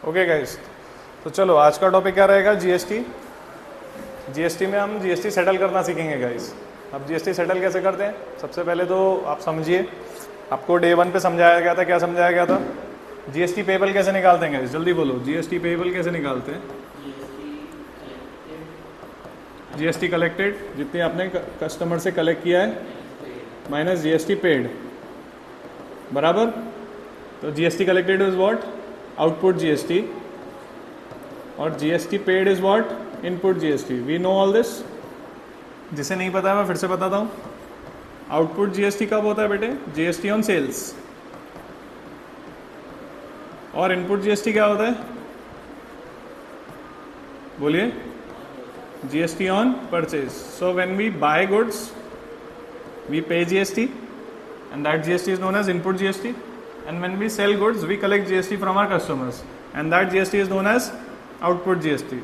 Okay guys, तो चलो आज का टॉपिक क्या रहेगा? जीएसटी। जीएसटी में हम जीएसटी सेटल करना सीखेंगे गाइस। अब जीएसटी सेटल कैसे करते हैं, सबसे पहले तो आप समझिए, आपको डे 1 पे समझाया गया था। क्या समझाया गया था? जीएसटी पेबल कैसे निकालते हैं गाइस, जल्दी बोलो। जीएसटी पेबल कैसे निकालते हैं? जीएसटी कलेक्टेड, जितनी आपने कस्टमर से कलेक्ट किया है, माइनस जीएसटी पेड, बराबर। तो GST collected is what? Output GST, और GST paid is what? Input GST. We know all this. जिसे नहीं पता है मैं फिर से बताता हूँ। आउटपुट जीएसटी कब होता है बेटे? GST on sales. और इनपुट जीएसटी क्या होता है? बोलिए। GST on purchase. So when we buy goods we pay GST and that GST is known as input GST, and when we sell goods we collect GST from our customers and that GST is known as output GST।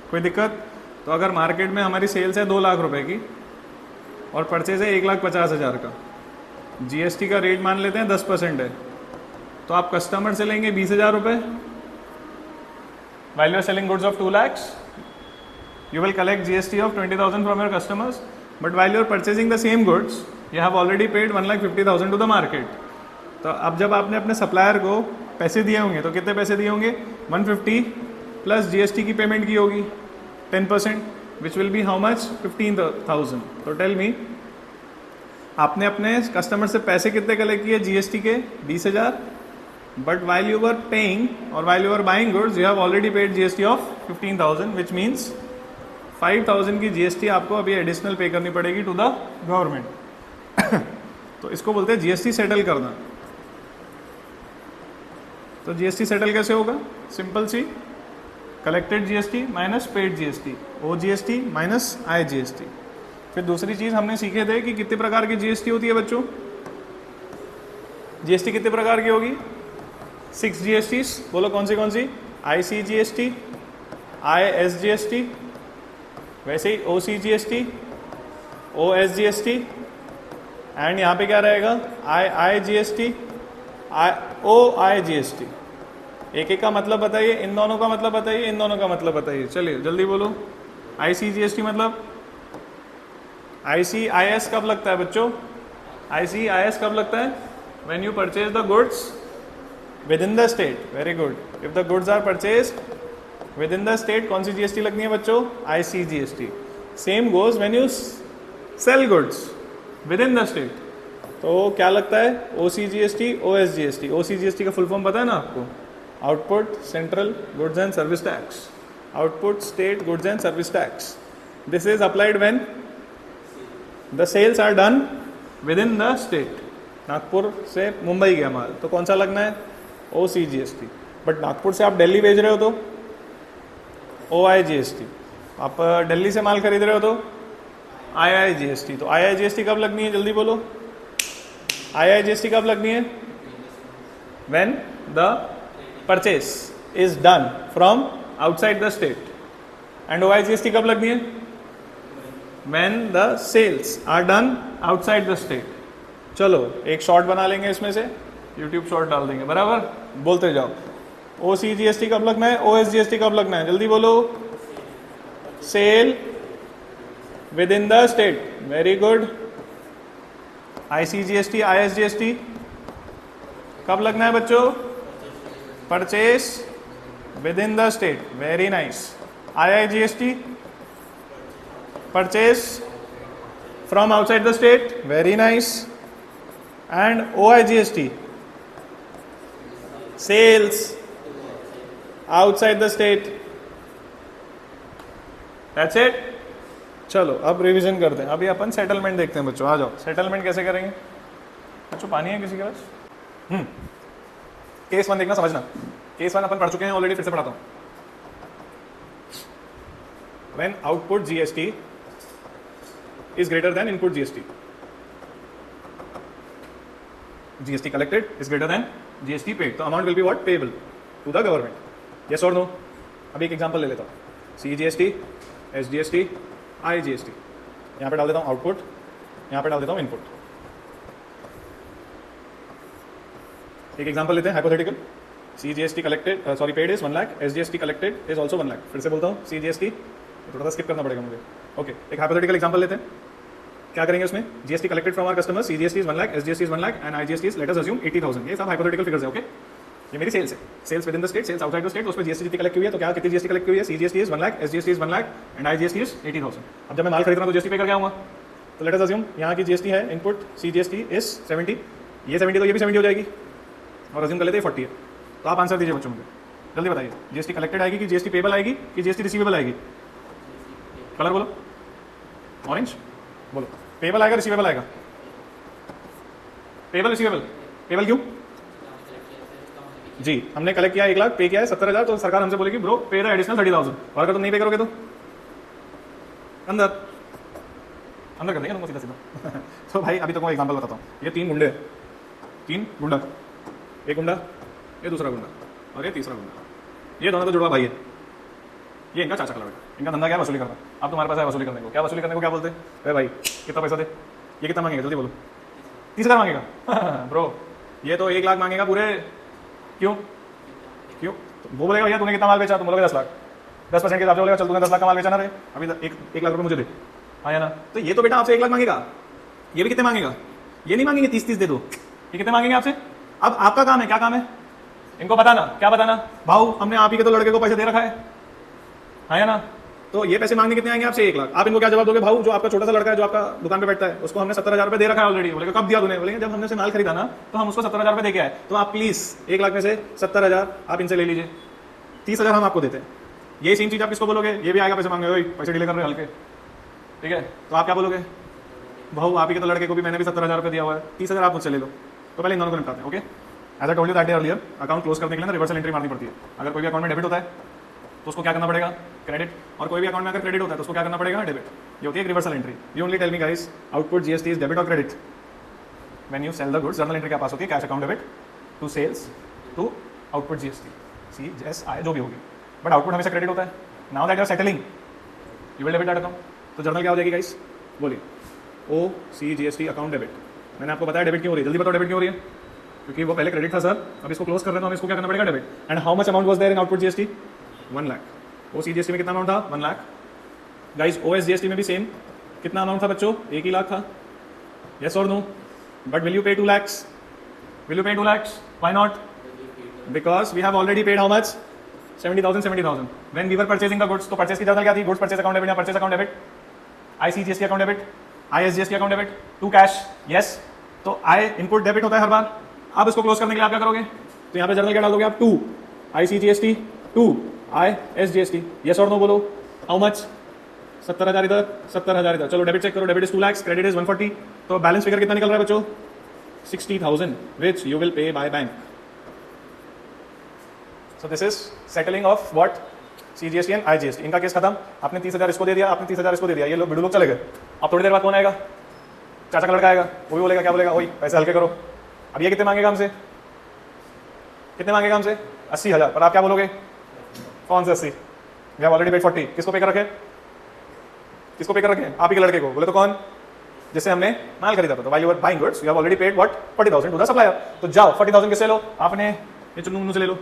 कोई दिक्कत? तो अगर market में हमारी sales है 2 लाख रुपए की और परचेज है 1,50,000 का, जीएसटी का रेट मान लेते हैं 10% है, तो आप कस्टमर से लेंगे 20,000 रुपए। while you are selling goods of 2 lakhs you will collect GST of 20,000 from your customers, but while you are purchasing the same goods you have already paid 1,50,000 to the market। तो अब जब आपने अपने supplier को पैसे दिए होंगे तो कितने पैसे दिए होंगे? 150 प्लस जीएसटी की पेमेंट की होगी 10%, which will be how much? 15,000। तो टेल मी, आपने अपने कस्टमर से पैसे कितने कलेक्ट किए जीएसटी के? 20,000, but while you are paying और while you are buying goods you have already paid GST of 15,000, which means 5,000 की जीएसटी आपको अभी एडिशनल पे करनी पड़ेगी टू द गवर्नमेंट। तो इसको बोलते हैं जीएसटी सेटल करना। तो जीएसटी सेटल कैसे होगा? सिंपल सी, collected GST minus paid GST, O GST minus I GST. फिर दूसरी चीज हमने सीखे थे कि कितने प्रकार की जीएसटी होती है बच्चों। जीएसटी कितने प्रकार की होगी? 6 जीएसटी। बोलो कौन सी? आईसी जीएसटी, आईएस जीएसटी, वैसे ही OC GST, OS GST, and यहाँ पे क्या रहेगा? I GST, O I GST. एक एक का मतलब बताइए, इन दोनों का मतलब बताइए, इन दोनों का मतलब बताइए। चलिए जल्दी बोलो। आईसी जीएसटी मतलब? आईसीआईएस कब लगता है बच्चों? आईसीआईएस कब लगता है? When you purchase the goods within the state. Very good. If the goods are purchase within the state, कौन सी जीएसटी लगनी है बच्चों? IC GST. Same goes when you sell goods within the state, तो क्या लगता है? OC GST, OS GST. OC GST का फुल फॉर्म पता है ना आपको? Output central goods and service tax, output state goods and service tax. This is applied when the sales are done within the state. Nagpur से मुंबई गया माल, तो कौन सा लगना है? OC GST. बट नागपुर से आप दिल्ली भेज रहे हो तो ओ आई जीएसटी। आप दिल्ली से माल खरीद रहे हो तो आई जीएसटी। तो आई जीएसटी कब लगनी है? जल्दी बोलो। आई जीएसटी कब लगनी है? When the purchase is done from outside the state. And O I GST कब लगनी है? When the sales are done outside the state. चलो एक शॉर्ट बना लेंगे इसमें से, यूट्यूब शॉर्ट डाल देंगे, बराबर। बोलते जाओ। ओसी जीएसटी कब लगना है? ओएस जीएसटी कब लगना है? जल्दी बोलो। Sale within the state. Very good. IC GST, IS GST कब लगना है बच्चों? Purchase within the state. Very nice. I GST purchase from outside the state. Very nice. And O I GST sales outside the state. That's it. चलो अब revision करते हैं। अभी अपन settlement देखते हैं बच्चों। आ जाओ, सेटलमेंट कैसे करेंगे बच्चों? पानी है किसी के पास? केस 1 देखना, समझना। केस 1 अपन पढ़ चुके हैं ऑलरेडी, फिर से पढ़ाता हूं। When output GST is greater than input GST, GST collected is greater than GST paid, तो amount will be what? Payable to the government. Yes और नो? अभी एक एग्जांपल ले लेता हूं। C GST, S GST, I GST. यहां पे डाल देता हूं आउटपुट, यहां पे डाल देता हूं इनपुट। एक एग्जांपल लेते हैं hypothetical. CGST collected sorry paid is 1 lakh, SGST collected is also 1 lakh. फिर से बोलता हूँ, CGST थोड़ा सा स्किप करना पड़ेगा मुझे। ओके, एक हाइपोथेटिकल एग्जांपल लेते हैं। क्या करेंगे उसमें? GST collected from our customer, CGST is 1 lakh, SGST is 1 lakh and IGST is let us assume 80,000। ये सब हाइपोथेटिकल फिगर्स है। ओके, ये मेरी सेल्स है, sales within the state, sales outside the state, उस पर GST जितनी कलेक्ट हुई है, तो क्या कितनी GST कलेक्ट हुई है? CGST is 1 lakh, SGST is 1 lakh and IGST is 80,000। अब जब मैं माल खरीद रहा हूँ तो GST पे करके आऊँगा, तो लेट अस अज्यूम यहाँ की GST है इनपुट, CGST इज 70, ये 70 तो ये भी 70 हो जाएगी, और अज्यूम कर लेते हैं 40 है। तो आप आंसर दीजिए बच्चों मुझे, जल्दी बताइए, GST कलेक्टेड आएगी कि GST पेबल आएगी कि GST रिसीवेबल आएगी? कलर बोलो, ऑरेंज बोलो। पेबल आएगा रिसीवेबल आएगा? पेबल रिसीवेबल, पेबल क्यों? जी, हमने कलेक्ट किया 1 लाख, पे किया है 70,000, तो सरकार हमसे बोलेगी ब्रो पे द एडिशनल 30,000, और अगर तुम नहीं पे करोगे तो अंदर अंदर कर देंगे तुमको सीधा सीधा। तो भाई अभी तो मैं एग्जांपल बताता हूँ। ये 3 गुंडे हैं, 3 गुंडा, एक गुंडा, ये दूसरा गुंडा और ये तीसरा गुंडा। ये दोनों तो जुड़वा भाई है, ये इनका चाचा का लड़का, इनका धंधा क्या है? वसूली करना। अब तुम्हारे पास है वसूली करने को, क्या वसूली करने को क्या बोलते हैं? अरे भाई कितना पैसा दे, ये कितना मांगेगा जल्दी बोलो? 30,000 मांगेगा। ब्रो ये तो 1 लाख मांगेगा पूरे। क्यों क्यों? तो वो बोलेगा भैया तूने कितना माल बेचा? तुम बोलोगे 10 लाख, 10% के हिसाब से बोलेगा चल तूने 10 लाख का माल बेचा ना रे, अभी 1 लाख रुपये मुझे दे। हाँ या ना? तो ये तो बेटा आपसे 1 लाख मांगेगा, ये भी कितने मांगेगा? ये नहीं मांगेंगे 30-30 दे दो, ये कितने मांगेंगे आपसे? अब आपका काम है, क्या काम है इनको बताना? क्या बताना? भाऊ हमने आप ही के तो लड़के को पैसे दे रखा है, हाँ या ना? तो ये पैसे मांगने कितने आएंगे आपसे? 1 लाख। आप इनको क्या जवाब दोगे? भाऊ जो आपका छोटा सा लड़का है जो आपका दुकान पे बैठता है उसको हमने 70,000 रुपए दे रखा है ऑलरेडी। बोलेगा कब दिया तूने? बोलेंगे जब हमने से माल खरीदा ना तो हम उसको 70,000 रुपए दे के आए। तो आप प्लीज 1 लाख में से 70,000 आप इनसे ले लीजिए, 30,000 हम आपको देते हैं। ये सेम चीज आप किसको बोलोगे? ये भी आएगा पैसे मांगे, पैसे डिले कर रहे हल्के, ठीक है? तो आप क्या बोलोगे? भाऊ आप ही के तो लड़के को भी मैंने भी 70,000 रुपए दिया हुआ है, 30,000 आप मुझसे ले लो। तो पहले इन दोनों को निपटाते हैं। Okay, as I told you that day earlier, account close करने के लिए ना रिवर्सल एंट्री मारनी पड़ती है। अगर कोई भी अकाउंट में डेबिट होता है तो उसको क्या करना पड़ेगा? क्रेडिट। और कोई भी अकाउंट में अगर क्रेडिट होता है तो उसको क्या करना पड़ेगा? डेबिट। ये होती है एक reversal entry. You only tell me guys, output GST is debit और credit? When you sell the goods, journal entry क्या पास होती है? Cash account debit to sales to output GST, CSI जो भी होगी, बट आउटपुट हमेशा credit होता है। Now that you are settling, you will debit that account. तो जर्नल क्या हो जाएगी गाइस? बोलिए, OCGST अकाउंट डेबिट। मैंने आपको बताया डेबिट क्यों हो रही है, जल्दी बताओ डेबिट क्यों हो रही है? क्योंकि वो पहले क्रेडिट था सर, अब इसको क्लोज कर रहे हैं तो हमें इसको क्या करना पड़ेगा? Debit. And how much amount was there in output GST? 1 lakh. OCGST में कितना अमाउंट था? 1 लाख। गाइस OSGST में भी सेम कितना अमाउंट था बच्चों? 1 ही लाख था। यस और no? But will you pay 2 lakhs? Will you pay 2 lakhs? Why not? Because we have already paid how much? 70,000 when we were purchasing the goods. तो purchase की journal क्या थी? गुड्स परचेज अकाउंट डेबिट या purchase account debit, ICGST account debit, ISGST account debit to cash. Yes, तो I input debit होता है हर बार। अब इसको क्लोज करने के लिए आप क्या करोगे? तो यहाँ पे जर्नल क्या डालोगे आप? 2 ICGST 2 ISGST। यस और नो बोलो? How much? 70,000 इधर, 70,000 इधर। चलो डेबिट चेक करो, debit is 2 lakhs, credit is 140। तो बैलेंस फिगर कितना निकल रहा है बच्चों? 60,000 विच यू विल पे by bank. So this is settling of what? CGST and IGST। इनका केस खत्म। आपने 30,000 इसको दे दिया, आपने 30,000 इसको दे दिया, ये लोग भिड़ू लोग चले गए। अब थोड़ी देर बाद कौन आएगा? चाचा का लड़का आएगा, वो भी बोलेगा, क्या बोलेगा? वही पैसे हल्के करो। अब ये कितने मांगेगा हमसे? कितने मांगेगा हमसे? 80,000। पर आप क्या बोलोगे? कौन से 80? We have already paid 40। किसको पे कर रखे? किसको पे कर रखे? आप ही के लड़के को। बोले तो कौन? जिससे हमने माल खरीदा था। तो while you are buying goods you have already paid what? 40,000 to the supplier. तो जाओ 40,000 किससे लो? आपने ये चुन्नू से ले लो।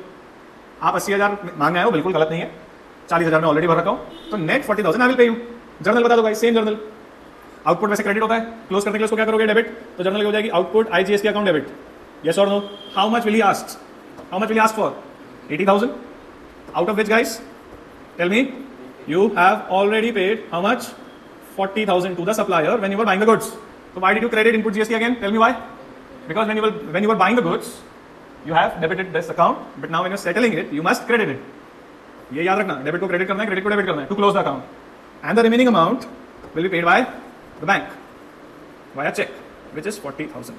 आप 80,000 मांगे आए हो, बिल्कुल गलत नहीं है, 40,000 में ऑलरेडी भर रखा हूं, तो नेट 40,000 आई विल पे यू। जर्नल बता दो भाई, सेम जर्नल। आउटपुट में से क्रेडिट होता है, क्लोज करने के लिए उसको क्या करोगे? डेबिट। तो जर्नल हो जाएगी output IGST account debit. Yes और no? How much will he ask? How much will he ask for? 80,000 out of which guys? Tell me, you have already paid how much? 40,000 to the supplier when you were buying the goods. So why did you credit input GST again? Tell me why? Because when you were buying the goods, you have debited this account, but now when you're settling it, you must credit it. ये याद रखना, debit को credit करना है, credit को debit करना है, to close the account, and the remaining amount will be paid by the bank via check, which is 40,000.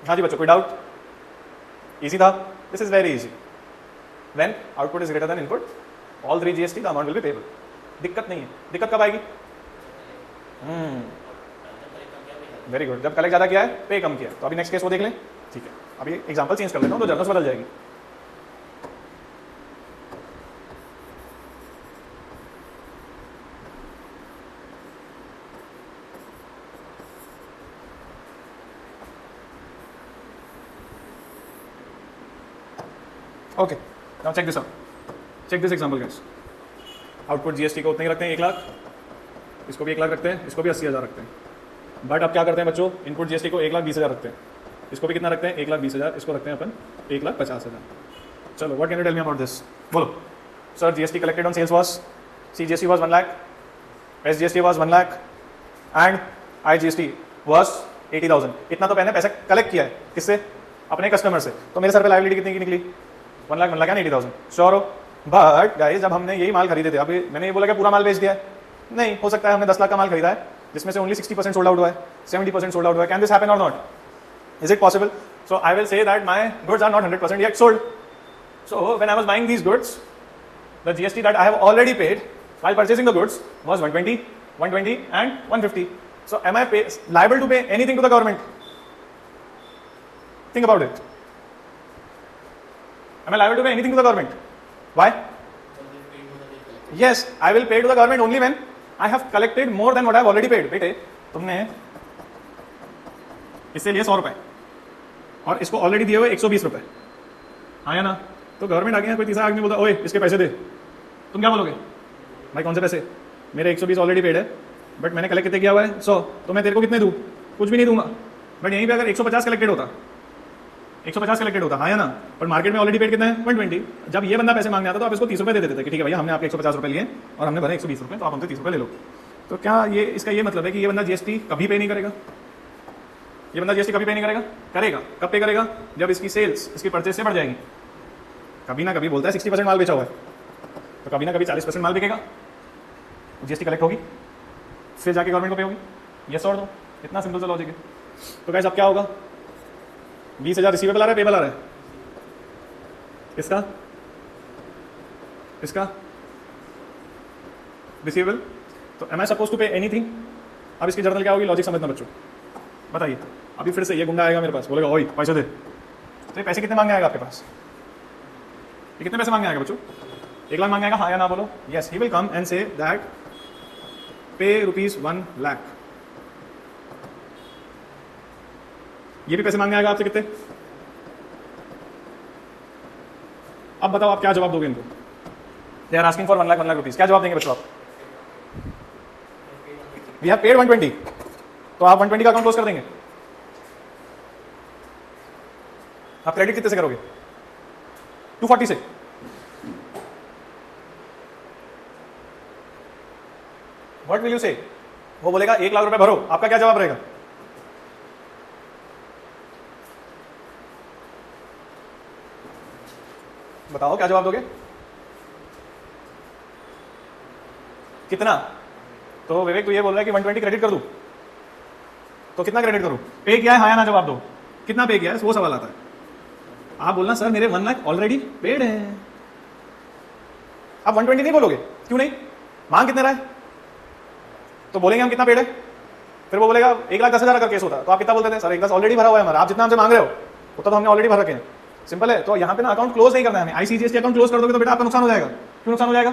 हाँ जी बच्चों, कोई डाउट? इजी था? This is very easy. When output is greater than input, all 3 GST, the amount will be payable. दिक्कत नहीं है। दिक्कत कब आएगी? वेरी गुड, जब कलेक्ट ज्यादा किया है, पे कम किया है। तो अभी नेक्स्ट केस वो देख लें, ठीक है? अभी एग्जांपल चेंज कर लेता हूँ तो जर्नल्स बदल जाएगी। Okay, now check this out, check this example guys. Output GST को उतने ही रखते हैं 1 लाख, इसको भी 1 लाख रखते हैं, इसको भी 80,000 रखते हैं। बट अब क्या करते हैं बच्चों, इनपुट जीएसटी को 1,20,000 रखते हैं, इसको भी कितना रखते हैं 1,20,000, इसको रखते हैं अपन 1,50,000। चलो what can you tell me about this, बोलो sir. GST collected on sales was, CGST was 1 lakh, SGST was 1 lakh and IGST was 80,000। इतना तो मैंने पैसा कलेक्ट किया है, किससे? अपने कस्टमर से। तो मेरे सर पे लायबिलिटी कितनी की निकली? 1 लाख 1 लाख यानी 80,000। श्योर हो? बट गाइस जब हमने यही माल खरीदे थे, अभी मैंने ये बोला कि पूरा माल बेच दिया है, नहीं हो सकता है हमने 10 लाख का माल खरीदा है जिसमें से ओनली 60% सोल्ड आउट हुआ है, 70% सोल्ड आउट हुआ है। कैन दिस हैपन और not? Is it possible? So I will say that my goods are not 100% yet sold. So when I was buying these goods, the GST that I have already paid while purchasing the goods was 120, 120 and 150. So am I liable to pay anything to the government? Think about it. Am I liable to pay anything to the government? Why? Yes, I will pay to the government only when I have collected more than what I have already paid. बेटे तुमने इससे लिए 100 रुपए और इसको already दिए हुए 120 रुपए, हाँ या ना? तो गवर्नमेंट आ गया, कोई तीसरा आदमी बोलता ओए इसके पैसे दे, तुम क्या बोलोगे? भाई कौन से पैसे? मेरे 120 ऑलरेडी पेड है, बट मैंने कलेक्ट कितने किया हुआ है 100, तो मैं तेरे को कितने दूँ? कुछ भी नहीं दूंगा। बट यहीं पे अगर 150 कलेक्टेड होता, 150 कलेक्टेड होता, हाँ या ना? पर मार्केट में ऑलरेडी पेड कितना है? 120। जब ये बंदा पैसे मांगने आता तो आप इसको 30 रुपए दे देते थे कि ठीक है भैया हमने आपके 150 रुपए लिए और हमने भरे 120 रुपए, तो आप हमसे 30 रुपए ले लो। तो क्या ये इसका ये मतलब है कि ये बंदा जीएसटी कभी पे नहीं करेगा? ये बंदा जीएसटी कभी पे नहीं करेगा? करेगा। कब पे करेगा? जब इसकी सेल्स इसकी परचेज से बढ़ जाएगी। कभी ना कभी बोलता है 60% माल बेचा हुआ है, तो कभी ना कभी 40% माल बिकेगा, जीएसटी कलेक्ट होगी, फिर जाके गवर्नमेंट को पे होगी। यस और नो? इतना सिंपल सा लॉजिक है। तो गाइस अब क्या होगा? 20,000 रिसीवेबल आ रहा है, पेबल आ रहा है, इसका इसका रिसीवेबल। तो M I suppose to pay anything? अब इसकी जर्नल क्या होगी? लॉजिक समझना बच्चों, बताइए। अभी फिर से ये गुंडा आएगा मेरे पास, बोलेगा ओए पैसे दे, तो ये पैसे कितने मांगने आएगा आपके पास? ये कितने पैसे मांगने आएगा बच्चों? 1 लाख मांगने आएगा, हाँ या ना बोलो? Yes, he will come and say that पे ₹1 लाख। ये भी पैसे मांगने आएगा आपसे कितने? अब बताओ आप क्या जवाब दोगे इनको? They are asking for 1 lakh rupees, क्या जवाब देंगे बच्चों आप? वी हैव पेड 120, तो आप 120 का अकाउंट क्लोज कर देंगे? आप क्रेडिट कितने से करोगे? 240 से। व्हाट विल यू से? वो बोलेगा 1 लाख रुपए भरो, आपका क्या जवाब रहेगा? बताओ क्या जवाब दोगे? कितना? तो विवेक तू ये बोल रहा है कि 120 क्रेडिट कर दूं, तो कितना क्रेडिट करूं? पे किया है, हाँ या ना? जवाब दो, कितना पे किया है? वो सवाल आता है। आप बोलना सर मेरे 1 लाख ऑलरेडी पेड है। आप 120 नहीं बोलोगे, क्यों नहीं? मांग कितने रहा है? तो बोलेंगे हम कितना पेड है, फिर वो बोलेगा 1,10,000 का केस होता, तो आप कितना बोलते थे? सर 1,10,000 ऑलरेडी भरा हुआ है हमारा, आप जितना हमसे मांग रहे हो उतना तो हमने ऑलरेडी भर रखे हैं। सिंपल है। तो यहाँ पे ना अकाउंट क्लोज नहीं करना है हमें। आईसीजीएसटी अकाउंट क्लोज कर दोगे तो बेटा आपका नुकसान हो जाएगा। क्यों नुकसान हो जाएगा?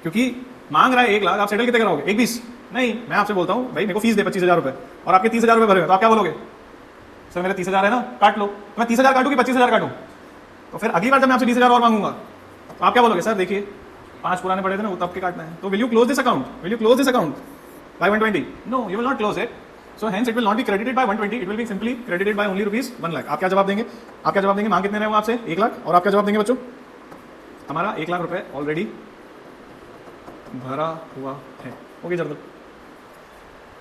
क्योंकि मांग रहा है 1 लाख, आप सेटल कितने कराओगे? 1,20? नहीं, मैं आपसे बोलता हूँ भाई मेरे को फीस दे 25,000 रुपए और आपके 30,000 रुपए भरे, तो आप क्या बोलोगे? सर मेरे 30,000 है ना, काट लो। तो मैं 30,000 काटूँ कि 25,000 काटूँ? तो फिर अगली बार जब मैं आपसे 20,000 और मांगूंगा तो आप क्या बोलोगे? सर देखिए 5 पुराने पड़े थे ना, वो तब के काटना है। तो will you close this account? Will you close this account by 120? No, you will not close it. So hence it will not be credited by 120, it will be simply credited by only ₹1 lakh. आप क्या जवाब देंगे? आप क्या जवाब देंगे? मांग कितने रहे वो आपसे? 1 लाख। और आप क्या जवाब देंगे बच्चों? हमारा 1 लाख रुपए ऑलरेडी भरा हुआ है। ओके जर्नल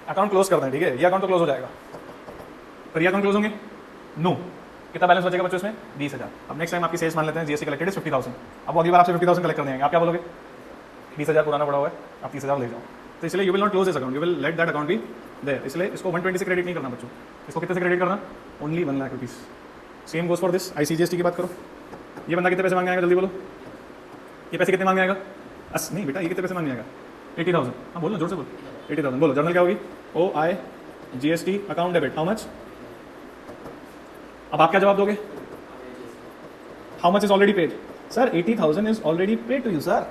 अकाउंट क्लोज करना है, ठीक है? ये अकाउंट तो क्लोज हो जाएगा, पर ये अकाउंट क्लोज होंगे? नो। कितना बैलेंस बचेगा बच्चों इसमें? 20,000। अब नेक्स्ट टाइम आपकी सेल्स मान लेते हैं जीएसटी कलेक्टेड 50,000। अब वो अगली बार आपसे 50,000 कलेक्ट कर देंगे, आप क्या बोलोगे? 20,000 पुराना पड़ा हुआ है, आप 30,000 ले जाओ। तो इसलिए you will not close this account, you will let that account be there. इसलिए इसको 120 से क्रेडिट नहीं करना बच्चों, इसको कितने से क्रेडिट करना? Only 1 lakh rupees. Same goes for this. ICGST की बात करो, ये बंदा कितने पैसे मांगने आएगा? जल्दी बोलो, ये पैसे कितने मांगने आएगा? नहीं बेटा, ये कितने पैसे मांगने आएगा? 80,000। हाँ बोलो, जोर से बोलो, 80,000 बोलो। जर्नल क्या होगी? OIGST account debit, how much? अब आप क्या जवाब दोगे? How much is already paid? Sir 80,000 is already paid to you sir.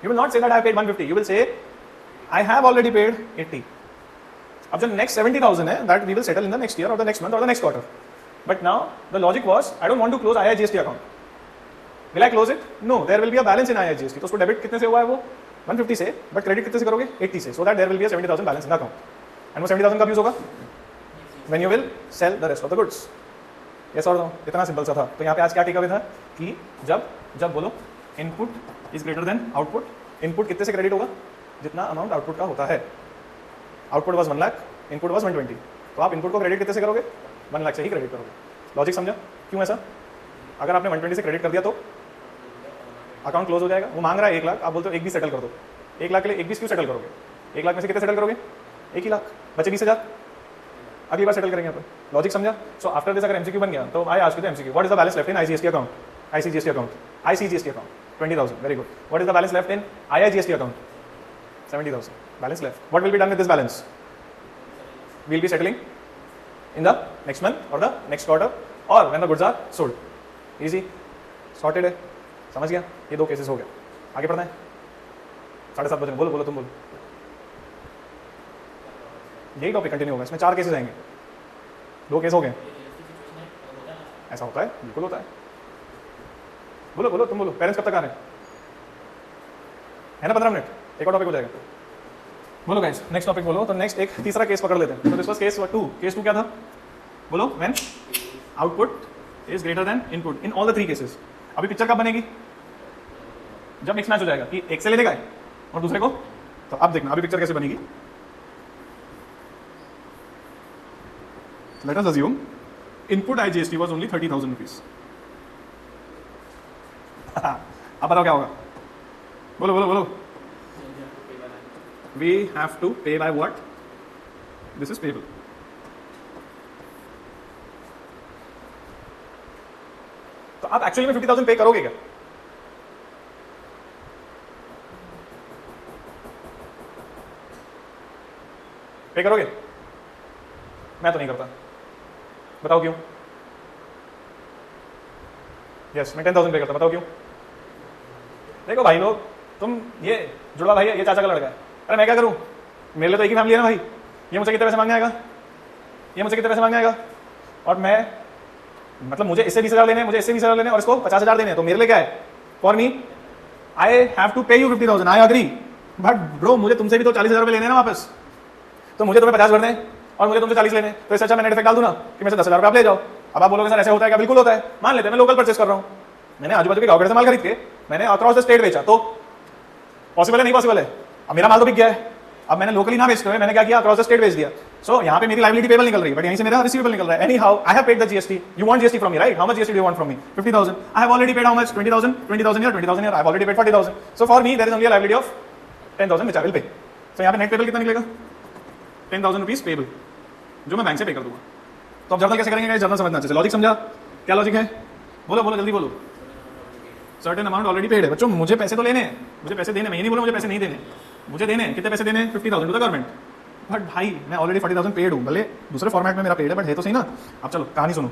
You will not say that I paid 150, you will say I have already paid 80. अब जो next 70,000 है that we will settle in the next year or the next month or the next quarter. But now the logic was I don't want to close IIGST account. Will I close it? No, there will be a balance in IRGST। तो उसको debit कितने से हुआ है वो 150 से, but credit कितने से करोगे 80 से, so that there will be a 70,000 balance in account. And वो 70,000 कब यूज होगा? When you will sell the rest of the goods. Yes और नो? इतना सिंपल सा था। तो यहाँ पे आज क्या टेक अवे था कि जब बोलो input is greater than output, input कितने से क्रेडिट होगा? जितना अमाउंट आउटपुट का होता है। Output was 1 lakh, input was 120, तो आप इनपुट को क्रेडिट कितने से करोगे? 1 लाख से ही क्रेडिट करोगे। लॉजिक समझा? क्यों ऐसा? अगर आपने 120 से क्रेडिट कर दिया तो अकाउंट क्लोज हो जाएगा। वो मांग रहा है 1 लाख, आप बोलते हो 1 20 सेटल कर दो। 1 लाख के लिए 1 20 क्यों सेटल करोगे? 1 लाख में से कितने सेटल करोगे? 1 ही लाख, बचे 20,000 अगली बार सेटल करेंगे अपन। लॉजिक समझा? सो आफ्टर दिस अगर एमसीक्यू बन गया तो I ask you the MCQ, what is the balance left in ICGST account? ICGST account 20,000, very good. What is the balance left in IIGST account? 70,000 balance left. What will be done with this balance? Will be settling in the next month और the next quarter और when the goods are sold. Easy, sorted है, समझ गया? ये 2 cases हो गया। आगे पढ़ना है, 7:30 बजे। बोलो तुम बोलो। यही टॉपिक कंटिन्यू होगा, इसमें 4 केसेस आएंगे, 2 केस हो गए। ऐसा होता है, बिल्कुल होता है। बोलो तुम बोलो। पेरेंट्स कब तक आ रहे हैं? है ना 15 मिनट, एक और टॉपिक हो जाएगा। बोलो गाइस, नेक्स्ट टॉपिक बोलो। तो नेक्स्ट एक तीसरा केस पकड़ लेते हैं। तो दिस वाज केस 2। केस 2 क्या था? बोलो, when output is greater than input in all the 3 cases. अभी पिक्चर कब बनेगी? जब मिक्स मैच हो जाएगा कि एक से लेने का है और दूसरे को। तो अब देखना अभी पिक्चर कैसे बनेगी। Let us assume input IGST was only 30,000 rupees. अब बताओ क्या होगा? बोलो। We have to pay by what? This is payable. तो आप एक्चुअली में 50,000 पे करोगे क्या? पे करोगे? मैं तो नहीं करता। बताओ क्यों? यस, मैं 10,000 पे करता। बताओ क्यों? देखो भाई लोग, तुम ये जुड़वा भाई है, ये चाचा का लड़का है। अरे मैं क्या करूं? मेरे लिए तो एक ही फैमिली है ना भाई। ये मुझसे कितने पैसे मांगने आएगा? ये मुझसे कितने पैसे मांगने आएगा? और मैं मतलब मुझे इससे 20,000 लेने, मुझे इससे 20,000 लेने और इसको 50,000 देने। तो मेरे लिए क्या है? For me I have to pay you 50,000, I agree, but bro मुझे तुमसे भी तो 40,000 रुपये लेने ना वापस। तो मुझे तुम्हें 50 भरने और मुझे तुमसे 40 लेने। तो इससे अच्छा मैं नेट इफेक्ट डाल दूं ना कि मैं से 10,000 रुपये आप ले जाओ। अब आप बोलोगे सर ऐसे होता है क्या? बिल्कुल होता है। मान लेते हैं मैं लोकल परचेस कर रहा हूं, मैंने आजू बाजू के गाँव से माल खरीद के मैंने अक्रॉस द स्टेट बेचा। तो पॉसिबल है? नहीं पॉसिबल है। अब मेरा माल तो बिक गया है, अब मैंने लोकली ना बेचते हुए मैंने क्या किया? अक्रॉस द स्टेट बेच दिया। सो यहाँ पे मेरी लायबिलिटी पेबल निकल रही है, बट यहीं से मेरा रिसीवेबल निकल रहा है। Anyhow I have paid the GST। You want GST from me, right? How much GST do you want from me? 50,000। I have already paid how much? 20,000 here, 20,000 here। I have already paid 40,000। So for me there is only a liability of 10,000 which I will pay. So यहाँ पे net payable कितना निकलेगा? 10,000 rupees payable, जो मैं bank से पे कर दूंगा। तो अब जर्नल कैसे करेंगे? जर्नल समझना चाहिए। लॉजिक समझा? क्या लॉजिक है? बोलो जल्दी बोलो। सर्टेन अमाउंट ऑलरेडी पेड है। बच्चों मुझे पैसे तो लेने हैं, मुझे पैसे देने, मैं ये नहीं बोला मुझे पैसे नहीं देने, मुझे देने। कितने पैसे देने? 50,000 टू द गवर्नमेंट। बट भाई मैं ऑलरेडी 40,000 पेड हूँ, भले दूसरे फॉर्मेट में मेरा पेड है, बट है तो सही ना। अब चलो कहानी सुनो।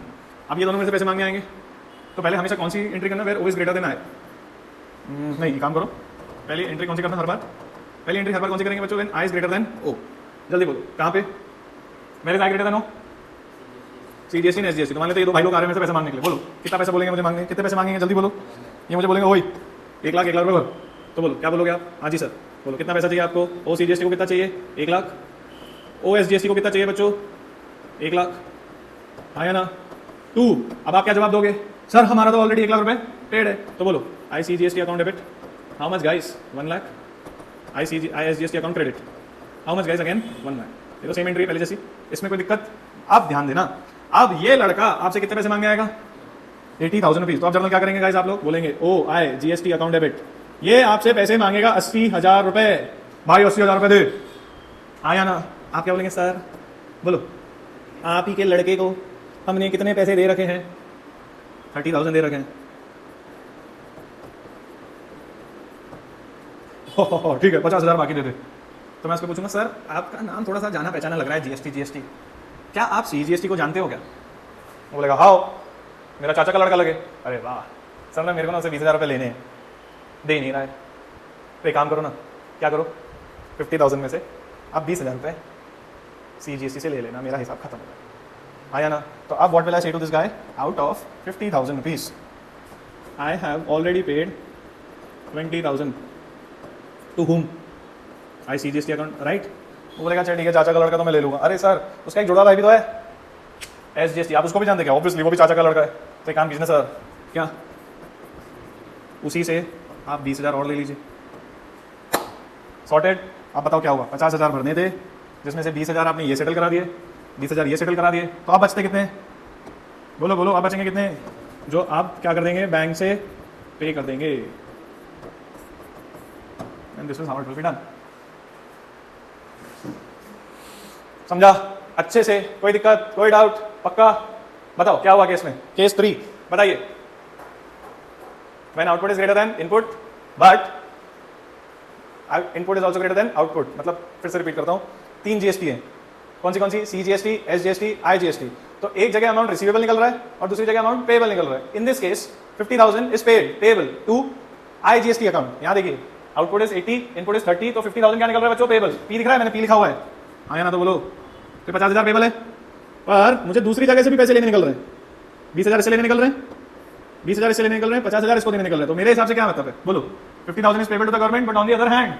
अब ये दोनों में से पैसे मांगने आएंगे, तो पहले हमेशा कौन सी एंट्री करना? Where O is greater than I. नहीं, ये काम करो, पहले एंट्री कौन सी करना? हर बार पहली एंट्री हर बार कौन सी करेंगे बच्चों? When I is greater than O. जल्दी बोलो कहाँ पे? मेरे I greater than O, CGST ने SGST। तो मान लेते ये दो भाई लोग आ रहे हैं मेरे से पैसे मांगने के लिए। बोलो कितना पैसे बोलेंगे मुझे मांगने? कितने पैसे मांगेंगे? जल्दी बोलो। ये मुझे बोलेंगे ओए 1 लाख रुपये। तो बोलो क्या बोलोगे आप? हाँ जी सर। बोलो कितना पैसा चाहिए आपको? ओ CGST को कितना चाहिए? 1 लाख। ओ SGST को कितना चाहिए बच्चों? 1 लाख। हाँ या ना? 2। अब आप क्या जवाब दोगे? सर हमारा तो ऑलरेडी 1 लाख रुपए पेड है। तो बोलो ICGST account debit how much guys? 1 lakh. ISGST account credit how much guys? Again 1 lakh. ये तो सेम एंट्री पहले जैसी, इसमें कोई दिक्कत? आप ध्यान देना, अब ये लड़का आपसे कितने पैसे मांगने आएगा? 80,000 रुपीज। तो आप जर्नल क्या करेंगे गाइस? आप लोग बोलेंगे OIGST अकाउंट डेबिट। ये आपसे पैसे मांगेगा 80,000 रुपए। भाई 80,000 रुपए दे। आया ना? आप क्या बोलेंगे? सर बोलो आप ही के लड़के को हमने कितने पैसे दे रखे हैं? 30,000 दे रखे हैं। ठीक है 50,000 बाकी दे दे। तो मैं उसको पूछूंगा सर आपका नाम थोड़ा सा जाना पहचाना लग रहा है, GST, क्या आप CGST को जानते हो क्या? वो बोलेगा हाउ, मेरा चाचा का लड़का लगे। अरे वाह सर ना, मेरे को ना उसे 20,000 रुपये लेने हैं, दे नहीं रहा है। तो एक काम करो ना, क्या करो? 50,000 में से आप 20,000 रुपये CGST से ले लेना, मेरा हिसाब खत्म हो गया। आया ना? तो अब what will I say to this guy? Out of 50,000 rupees I have already paid 20,000 to whom I CGST account right. वो बोलेगा चल ठीक है चाचा का लड़का तो मैं ले लूँगा। अरे सर उसका एक जुड़ा भाई भी तो है SGST, आप उसको भी जानते क्या? ऑब्वियसली वो भी चाचा का लड़का है। तो एक काम कीजिए ना सर, क्या उसी से आप 20,000 और ले लीजिए, सॉर्टेड। आप बताओ क्या हुआ? 50,000 भरने थे जिसमें से 20,000 आपने ये सेटल करा दिए, 20,000 ये सेटल करा दिए, तो आप बचते कितने? बोलो बोलो, आप बचेंगे कितने जो आप क्या कर देंगे? बैंक से पे कर देंगे। And this is how it will be done. समझा अच्छे से? कोई दिक्कत, कोई डाउट? पक्का? बताओ क्या हुआ केस में? केस 3 बताइए। When output is greater than input but input is also greater than output. मतलब फिर से रिपीट करता हूं, 3 GST है। कौन सी कौन सी? CGST, SGST, IGST। तो एक जगह अमाउंट रिसीवेबल निकल रहा है और दूसरी जगह अमाउंट पेएबल निकल रहा है। In this case 50,000 is payable to IGST account. यहां देखिए आउटपुट इज 80, इनपुट इज 30, तो 50,000 क्या निकल रहा है बच्चों? पेएबल। पी दिख रहा है? मैंने पी लिखा हुआ है। हाँ या ना तो बोलो। तो 50,000 पेएबल है, पर मुझे दूसरी जगह से भी पैसे लेने निकल रहे हैं। 20,000 इससे लेने निकल रहे हैं, 20,000 इससे लेने निकल रहे हैं, 50,000 इसको देने निकल रहे हैं। तो मेरे हिसाब से क्या मतलब है? बोलो। 50,000 is payable to the government but on the other hand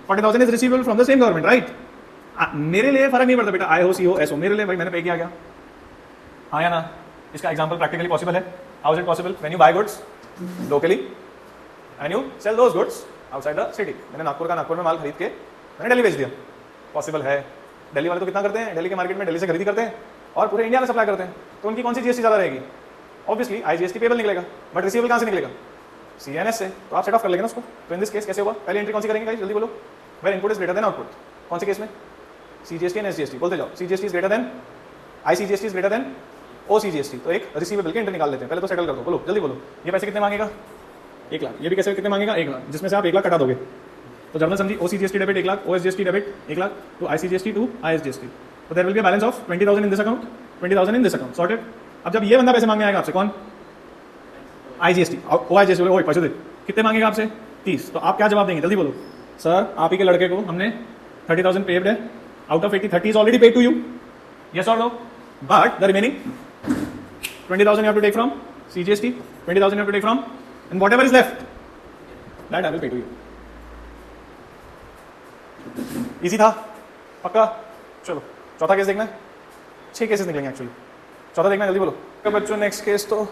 40,000 is receivable from the same government, right? मेरे लिए फर्क नहीं पड़ता बेटा, आई हो सी हो एस हो, मेरे लिए भाई मैंने पे किया गया। हाँ या ना? इसका एग्जांपल प्रैक्टिकली पॉसिबल है। How is it possible? When you buy goods locally and you sell those goods outside the city. मैंने नागपुर में माल खरीद के मैंने दिल्ली बेच दिया। पॉसिबल है। दिल्ली वाले तो कितना करते हैं? दिल्ली के मार्केट में दिल्ली से खरीदी करते हैं और पूरे इंडिया में सप्लाई करते हैं। तो उनकी कौन सी GST ज़्यादा रहेगी? ऑब्वियसली IGST पेबल निकलेगा, बट रिसीवेबल कहाँ से निकलेगा? CNS से। तो आप सेट ऑफ कर लेंगे ना उसको। तो इन दिस केस कैसे हुआ? पहले एंट्री कौन सी करेंगे गाइस? जल्दी बोलो। Where input is greater than output. कौन से केस में? CGST and SGST। बोलते जाओ। CGST is greater than ICGST is greater than OCGST। तो एक रिसीवेबल की एंट्री निकाल लेते हैं। पहले तो सेटल कर दो। बोलो जल्दी बोलो। ये पैसे कितने मांगेगा? 1 लाख। ये भी कैसे कितने मांगेगा? 1 लाख, जिसमें से आप 1 लाख कटा दोगे। तो जर्नल समझी OCGST debit 1 lakh, OSGST debit 1 lakh, to ICGST to ISGST। तो there will be balance of 20,000 in this account, 20,000 in this account. Sorted. अब जब ये बंदा पैसे मांगने आएगा आपसे, कौन? IGST। OIGST बोले, पैसे दे। कितने मांगेगा आपसे? 30। तो आप क्या जवाब देंगे? जल्दी बोलो। सर आप ही के लड़के को हमने 30,000 पेड है, out of 80 30 is already paid to you, yes और no? But the remaining 20,000 you have to take from CGST, 20,000 you have to take from, and whatever is left that I will pay to you. Easy था? पक्का? चलो चौथा case देखना है। 6 cases निकलेंगे actually. चौथा देखना, जल्दी बोलो। तो बच्चों नेक्स्ट केस तो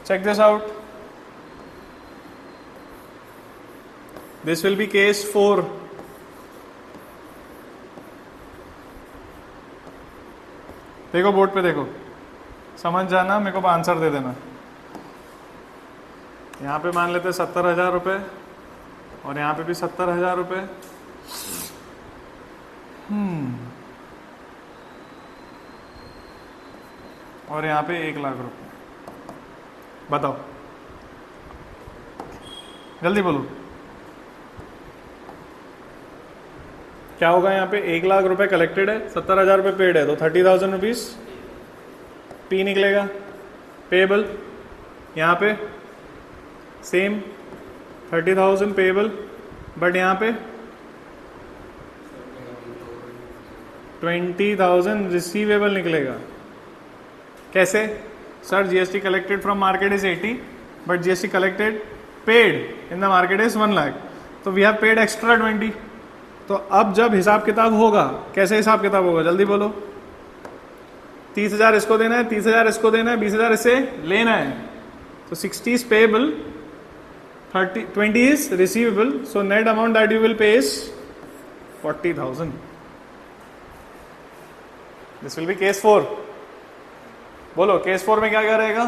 check this out. This will be case 4। देखो बोर्ड पे देखो, समझ जाना, मेरे को आंसर दे देना। यहाँ पे मान लेते 70,000 रुपये और यहाँ पे भी 70,000 रुपये। और यहाँ पे 1 लाख रुपये। बताओ जल्दी बोलो क्या होगा? यहाँ पे 1 लाख रुपए कलेक्टेड है, 70,000 रुपये पेड है, तो 30,000 रुपीज पी निकलेगा पेएबल। यहाँ पे सेम 30,000 पेएबल, बट यहाँ पे 20,000 रिसीवेबल निकलेगा। कैसे? Sir GST collected from market is 80 but GST collected paid in the market is 1 lakh, तो वी हैव पेड एक्स्ट्रा 20। तो अब जब हिसाब किताब होगा, कैसे हिसाब किताब होगा? जल्दी बोलो। 30,000 इसको देना है, 30,000 इसको देना है, 20,000 इससे लेना है। तो 60 is payable, 20 is receivable, so net amount that you will pay is 40,000। This will be case 4। बोलो केस 4 में क्या क्या रहेगा?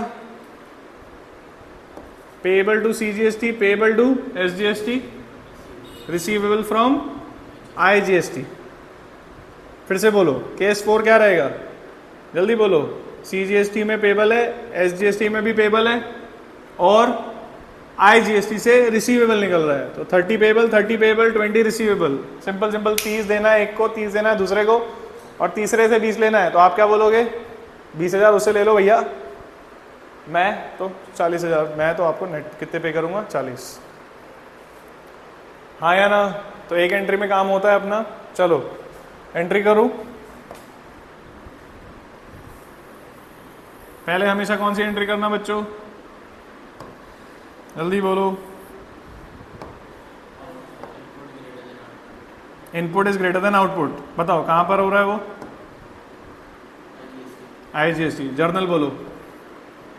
Payable to CGST, payable to SGST, receivable from IGST। फिर से बोलो केस 4 क्या रहेगा? जल्दी बोलो। CGST में पेएबल है, SGST में भी पेएबल है और IGST से रिसीवेबल निकल रहा है। तो 30 payable, 30 payable, 20 receivable. Simple simple. 30 देना है एक को, 30 देना है दूसरे को, और तीसरे से 20 लेना है। तो आप क्या बोलोगे? 20,000 उससे ले लो भैया, मैं तो 40,000, मैं तो आपको नेट कितने पे करूंगा? 40। हाँ या ना? तो एक एंट्री में काम होता है अपना। चलो एंट्री करूं। पहले हमेशा कौन सी एंट्री करना बच्चों? जल्दी बोलो। Input is greater than output. बताओ कहाँ पर हो रहा है वो? IGST। जर्नल बोलो।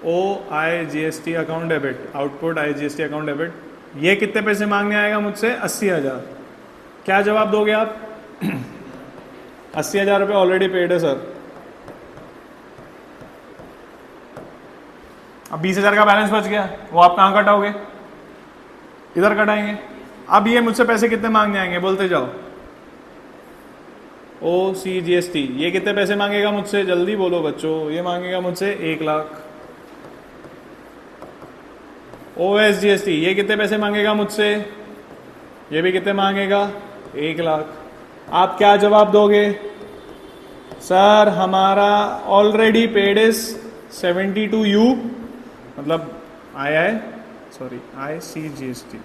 OIGST account debit, output IGST account debit. ये कितने पैसे मांगने आएगा मुझसे? 80,000। क्या जवाब दोगे आप? 80,000 रुपये ऑलरेडी पेड है सर। अब 20,000 का बैलेंस बच गया, वो आप कहाँ कटाओगे? इधर कटाएंगे। अब ये मुझसे पैसे कितने मांगने आएंगे? बोलते जाओ। OCGST ये कितने पैसे मांगेगा मुझसे? जल्दी बोलो बच्चों। ये मांगेगा मुझसे 1 लाख। OSGST ये कितने पैसे मांगेगा मुझसे? ये भी कितने मांगेगा? 1 लाख। आप क्या जवाब दोगे? सर हमारा ऑलरेडी पेड इज 72U, मतलब ICGST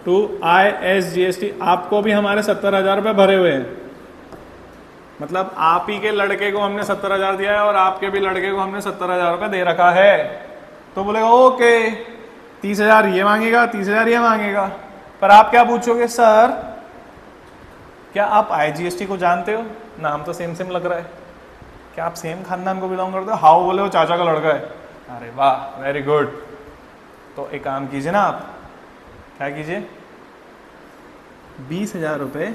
टू ISGST। आपको भी हमारे 70,000 रुपये भरे हुए हैं, मतलब आप ही के लड़के को हमने 70,000 दिया है और आपके भी लड़के को हमने 70,000 रुपये दे रखा है। तो बोलेगा ओके 30,000 ये मांगेगा, 30,000 ये मांगेगा। पर आप क्या पूछोगे? सर क्या आप IGST को जानते हो? नाम तो सेम सेम लग रहा है। क्या आप सेम खानदान को बिलोंग करते हो? हाउ बोले वो चाचा का लड़का है। अरे वाह वेरी गुड। तो एक काम कीजिए ना, आप क्या कीजिए, 20,000 रुपये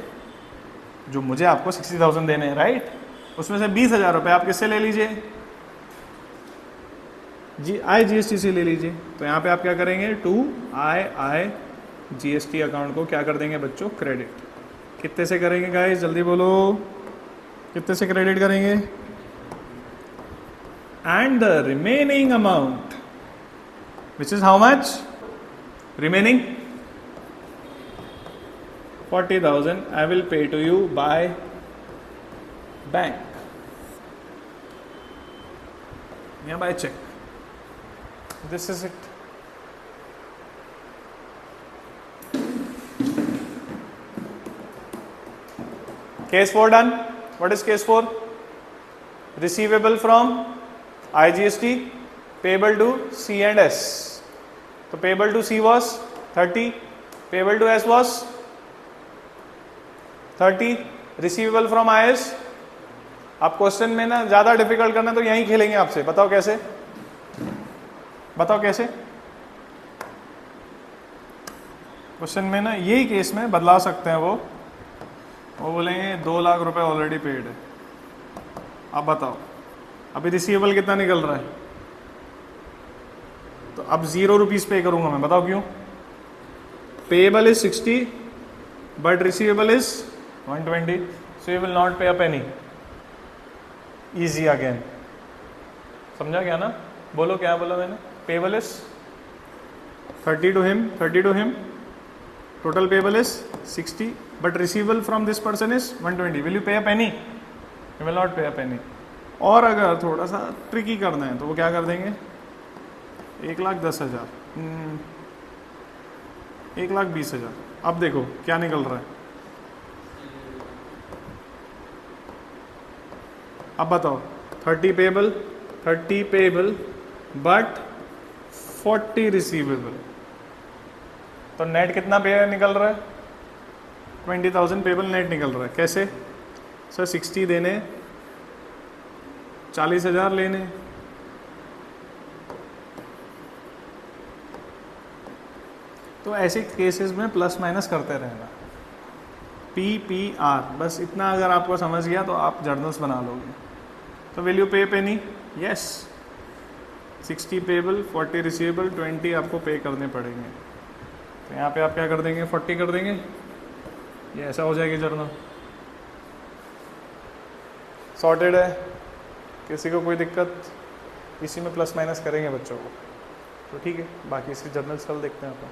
जो मुझे आपको 60,000 देने हैं, राइट, उसमें से 20,000 रुपये आप किससे ले लीजिए? जी IGST से ले लीजिए। तो यहाँ पे आप क्या करेंगे? टू IGST अकाउंट को क्या कर देंगे बच्चों? क्रेडिट। कितने से करेंगे गाइस? जल्दी बोलो, कितने से क्रेडिट करेंगे? And the remaining amount which is how much? Remaining 40,000 I will pay to you by bank या by check. This is it. Case 4 done. What is case 4? Receivable from IGST payable to C and S. So payable to C was 30, payable to S was 30, receivable from IS। आप question में ना ज्यादा difficult करना तो यहीं खेलेंगे आपसे। बताओ कैसे? बताओ कैसे? क्वेश्चन में ना यही केस में बदला सकते हैं। वो बोलेंगे 2 लाख रुपए ऑलरेडी पेड है। अब बताओ अभी रिसीवेबल कितना निकल रहा है? तो अब 0 रुपीज पे करूंगा मैं। बताओ क्यों? Payable is 60 but receivable is 120, so you will not pay a penny. Easy again. समझा क्या ना? बोलो क्या बोला मैंने? Payable is 30 to him, 30 to him. Total payable is 60, but receivable from this person is 120. Will you pay a penny? You will not pay a penny. और अगर थोड़ा सा ट्रिकी करना है तो वो क्या कर देंगे? 1,10,000, 1,20,000। अब देखो क्या निकल रहा है। अब बताओ 30 पेएबल बट 40 रिसीवेबल, तो नेट कितना पे निकल रहा है? 20,000 पेएबल नेट निकल रहा है। कैसे सर? 60 देने, 40,000 लेने। तो ऐसे केसेस में प्लस माइनस करते रहना। PPR बस इतना अगर आपको समझ गया तो आप जर्नल्स बना लोगे। तो विल यू पे पेनी? यस। 60 पेएबल, 40 रिसीवेबल, 20 आपको पे करने पड़ेंगे। तो यहाँ पे आप क्या कर देंगे? 40 कर देंगे। ये ऐसा हो जाएगी जर्नल। सॉर्टेड है? किसी को कोई दिक्कत? इसी में प्लस माइनस करेंगे बच्चों को। तो ठीक है, बाकी इसकी जर्नल्स कल देखते हैं अपन।